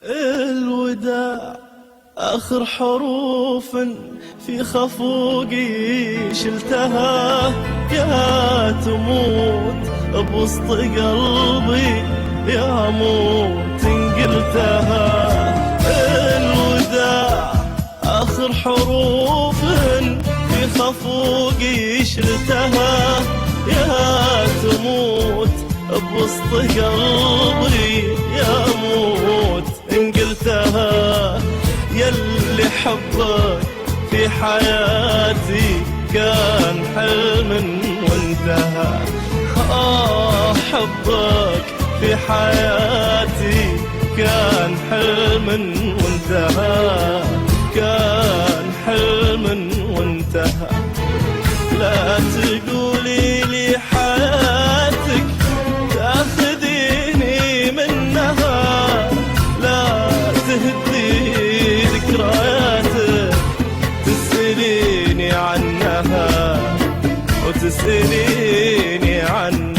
الوداع آخر حروف في خفوقي شلتها، يا تموت بوسط قلبي يا موت إن قلتها. الوداع آخر حروف في خفوقي شلتها، يا تموت بوسط قلبي يا موت إن قلتها. يلي حبك في حياتي كان حلم وانتهى، حبك في حياتي كان حلم وانتهى، كان حلم وانتهى. لا تقولي لي حياتك تاخذيني منها، لا تهدي ذكرياتك تسأليني عنها وتسأليني عنها.